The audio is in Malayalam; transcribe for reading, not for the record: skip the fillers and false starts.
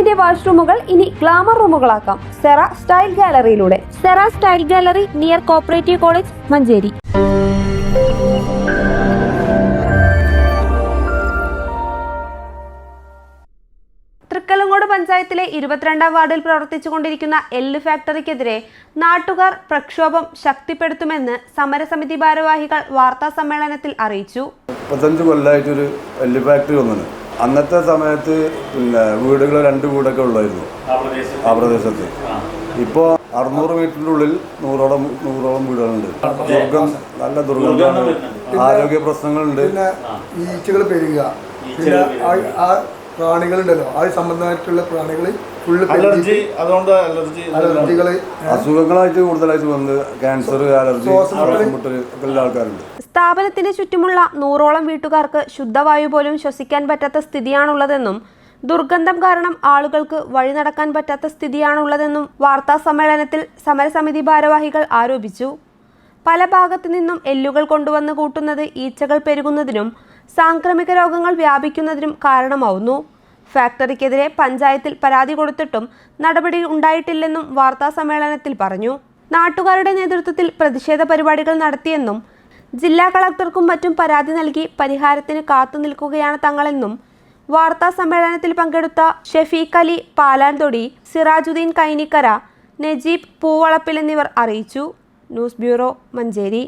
വീടിന്റെ വാഷ്റൂമുകൾ ഇനി ഗ്ലാമർ റൂമുകളാക്കാം സെറ സ്റ്റൈൽ ഗാലറിയിലൂടെ. Sera style gallery near cooperative college, Manjeri. Thrikkalangode പഞ്ചായത്തിലെ 22-ാം വാർഡിൽ പ്രവർത്തിച്ചുകൊണ്ടിരിക്കുന്ന എല്ല് ഫാക്ടറിക്കെതിരെ നാട്ടുകാർ പ്രക്ഷോഭം ശക്തിപ്പെടുത്തുമെന്ന് സമരസമിതി ഭാരവാഹികൾ വാർത്താ സമ്മേളനത്തിൽ അറിയിച്ചു. 35 കൊല്ലമായിട്ടൊരു എല്ല് ഫാക്ടറി വന്നത്. അന്നത്തെ സമയത്ത് വീടുകൾ 2 വീടൊക്കെ ഉള്ളായിരുന്നു ആ പ്രദേശത്ത്. ഇപ്പോൾ 600 മീറ്ററിൻ്റെ ഉള്ളിൽ 100ഓളം വീടുകളുണ്ട്. നല്ല ദുർഗന്ധമാണ്, ആരോഗ്യ പ്രശ്നങ്ങളുണ്ട്. ഈച്ചകൾ പെരുകുക, പിന്നെ ആ പ്രാണികളുണ്ടല്ലോ, ആ സംബന്ധമായിട്ടുള്ള പ്രാണികൾ അസുഖങ്ങളായിട്ട് കൂടുതലായിട്ട് വന്ന് ക്യാൻസർ, അലർജി, എല്ലാ ആൾക്കാരുണ്ട്. സ്ഥാപനത്തിന് ചുറ്റുമുള്ള 100ഓളം വീട്ടുകാർക്ക് ശുദ്ധവായു പോലും ശ്വസിക്കാൻ പറ്റാത്ത സ്ഥിതിയാണുള്ളതെന്നും ദുർഗന്ധം കാരണം ആളുകൾക്ക് വഴി നടക്കാൻ പറ്റാത്ത സ്ഥിതിയാണുള്ളതെന്നും വാർത്താ സമ്മേളനത്തിൽ സമരസമിതി ഭാരവാഹികൾ ആരോപിച്ചു. പല ഭാഗത്തു നിന്നും എല്ലുകൾ കൊണ്ടുവന്ന് കൂട്ടുന്നത് ഈച്ചകൾ പെരുകുന്നതിനും സാംക്രമിക രോഗങ്ങൾ വ്യാപിക്കുന്നതിനും കാരണമാവുന്നു. ഫാക്ടറിക്കെതിരെ പഞ്ചായത്തിൽ പരാതി കൊടുത്തിട്ടും നടപടി ഉണ്ടായിട്ടില്ലെന്നും വാർത്താ സമ്മേളനത്തിൽ പറഞ്ഞു. നാട്ടുകാരുടെ നേതൃത്വത്തിൽ പ്രതിഷേധ പരിപാടികൾ നടത്തിയെന്നും ജില്ലാ കളക്ടർക്കും മറ്റും പരാതി നൽകി പരിഹാരത്തിന് കാത്തുനിൽക്കുകയാണ് തങ്ങളെന്നും വാർത്താ സമ്മേളനത്തിൽ പങ്കെടുത്ത ഷെഫീഖ് അലി പാലാൻതൊടി, സിറാജുദ്ദീൻ കൈനിക്കര, നജീബ് പൂവളപ്പിൽ എന്നിവർ അറിയിച്ചു. News bureau, Manjeri.